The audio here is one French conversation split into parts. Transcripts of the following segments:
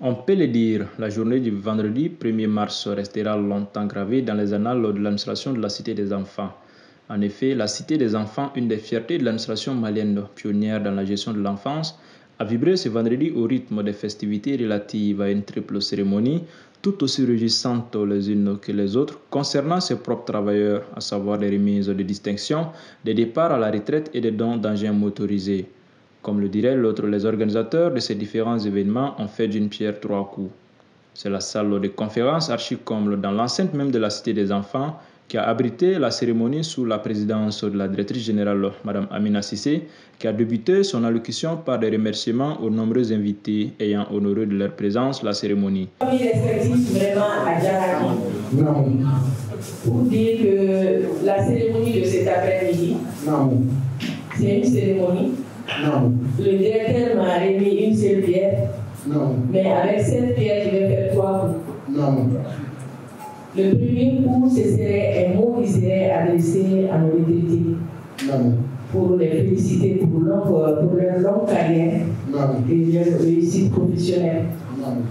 On peut le dire, la journée du vendredi 1er mars restera longtemps gravée dans les annales de l'administration de la Cité des enfants. En effet, la Cité des enfants, une des fiertés de l'administration malienne, pionnière dans la gestion de l'enfance, a vibré ce vendredi au rythme des festivités relatives à une triple cérémonie, tout aussi réjouissantes les unes que les autres, concernant ses propres travailleurs, à savoir les remises de distinction, des départs à la retraite et des dons d'engins motorisés. Comme le dirait l'autre, les organisateurs de ces différents événements ont fait d'une pierre trois coups. C'est la salle de conférence archi-comble dans l'enceinte même de la Cité des enfants qui a abrité la cérémonie sous la présidence de la directrice générale, Mme Amina Sissé, qui a débuté son allocution par des remerciements aux nombreux invités ayant honoré de leur présence la cérémonie. Pour dire que la cérémonie de cet après-midi, c'est une cérémonie. Non. Le directeur m'a remis une seule pierre. Non. Mais avec cette pierre, je vais faire trois coups. Non. Le premier coup, ce serait un mot qui serait adressé à nos retraités. Non. Pour les féliciter pour leur longue carrière et leur réussite professionnelle. Non.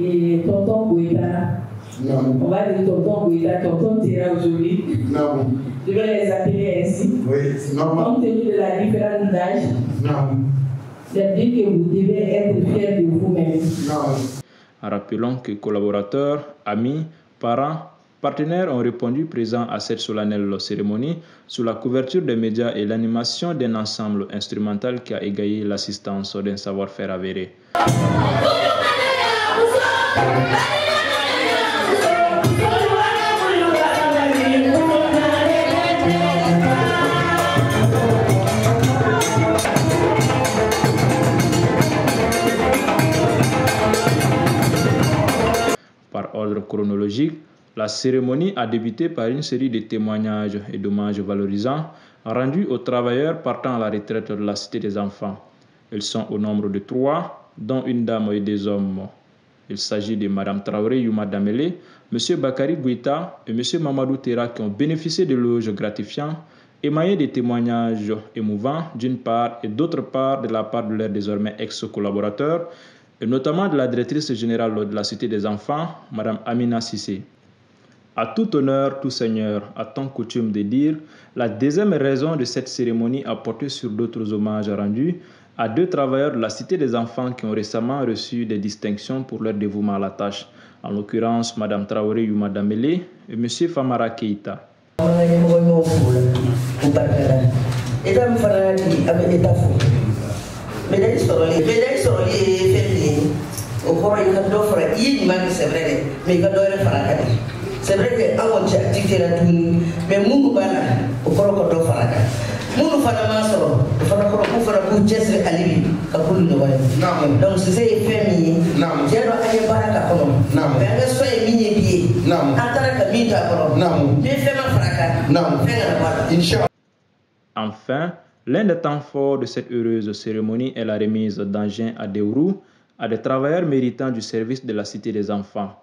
Et tonton Goueta, on va dire tonton Goueta, tonton Tira aujourd'hui. Non. Je vais les appeler ainsi. Oui, c'est normal. Compte tenu de la différence d'âge, c'est dire que vous devez être fiers de vous-même. Rappelons que collaborateurs, amis, parents, partenaires ont répondu présents à cette solennelle cérémonie sous la couverture des médias et l'animation d'un ensemble instrumental qui a égayé l'assistance d'un savoir-faire avéré. Par ordre chronologique, la cérémonie a débuté par une série de témoignages et d'hommages valorisants rendus aux travailleurs partant à la retraite de la Cité des enfants. Ils sont au nombre de 3, dont une dame et des hommes. Il s'agit de Mme Traoré Youma Damele, M. Bakari Goueta et M. Mamadou Tera qui ont bénéficié de loges gratifiants, émaillés des témoignages émouvants d'une part et d'autre part de la part de leurs désormais ex-collaborateurs, et notamment de la directrice générale de la Cité des enfants, Mme Amina Sissé. À tout honneur, tout seigneur, a-t-on coutume de dire, la deuxième raison de cette cérémonie a porté sur d'autres hommages rendus à 2 travailleurs de la Cité des enfants qui ont récemment reçu des distinctions pour leur dévouement à la tâche, en l'occurrence Mme Traoré Youma Damele et M. Famara Keita. C'est vrai que avant de activité la tournée, mais nous bana au corps de faraka. Nous fana masoro, fana ko fana ko jesse alibi ka kulu no way. Donc c'est famille. J'ai do ay baraka kono. Mais nga soy minye bi. Antara ka minta kono. Mais fema faraka. Fenga na inshallah. Enfin, l'un des temps forts de cette heureuse cérémonie est la remise d'engins à Deourou à des travailleurs méritants du service de la Cité des enfants.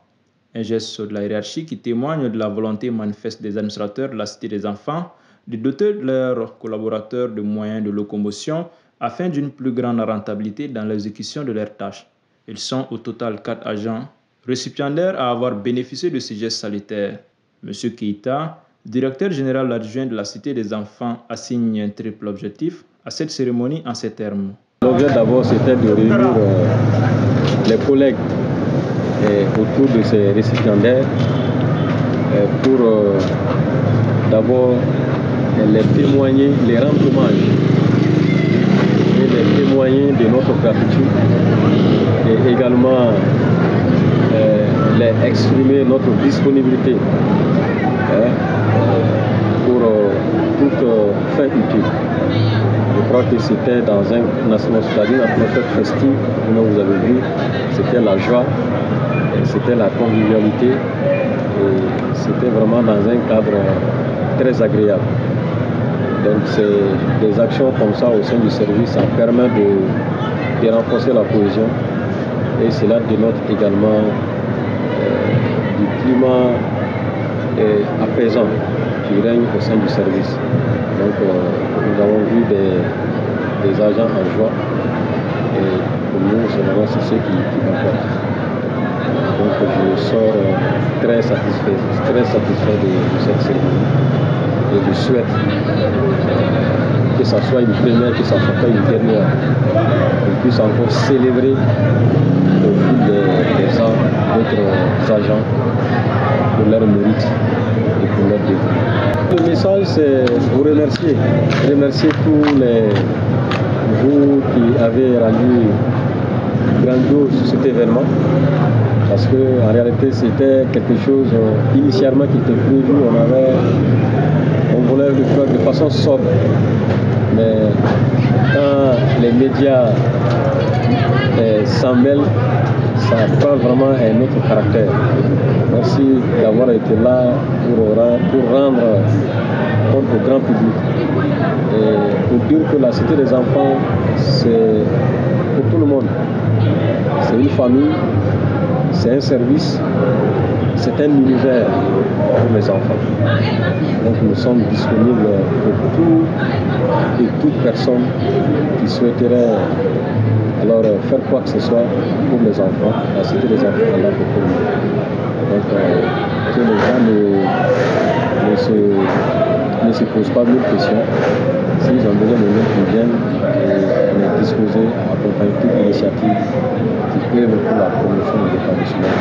Un geste de la hiérarchie qui témoigne de la volonté manifeste des administrateurs de la Cité des enfants de doter leurs collaborateurs de moyens de locomotion afin d'une plus grande rentabilité dans l'exécution de leurs tâches. Ils sont au total 4 agents récipiendaires à avoir bénéficié de ces gestes salutaires. M. Keita, directeur général adjoint de la Cité des enfants, assigne un triple objectif à cette cérémonie en ces termes. L'objet d'abord c'était de réunir les collègues autour de ces récipiendaires pour d'abord les témoigner, les rendre hommage et les témoigner de notre gratitude et également les exprimer notre disponibilité pour toute fin utile. Je crois que c'était dans une atmosphère festive, comme vous avez vu, c'était la joie, c'était la convivialité et c'était vraiment dans un cadre très agréable. Donc c'est des actions comme ça au sein du service, ça permet de renforcer la cohésion et cela dénote également du climat apaisant qui règne au sein du service. Donc nous avons vu des agents en joie et pour nous c'est ce qui importe. Donc je sors très satisfait de cette cérémonie. Et je souhaite que ça soit une première, que ça ne soit pas une dernière. Qu'on puisse encore célébrer au fil des ans d'autres agents pour leur mérite et pour leur dévouement. Le message, c'est vous remercier. Remercier tous vous qui avez rendu grandiose cet événement. Parce qu'en réalité, c'était quelque chose initialement qui était prévu. On voulait le faire de façon sobre. Mais quand les médias s'en mêlent, ça prend vraiment un autre caractère. Merci d'avoir été là pour rendre compte au grand public. Et pour dire que la Cité des enfants, c'est pour tout le monde. C'est une famille, c'est un service, c'est un univers pour les enfants. Donc nous sommes disponibles pour tout et toute personne qui souhaiterait alors faire quoi que ce soit pour les enfants. La Cité des enfants est là pour tout le monde. Donc que les gens ne se posent pas mille questions. S'ils ont besoin de nous, ils viennent et on est disposé à accompagner toute initiative qui œuvre pour la promotion de l'établissement.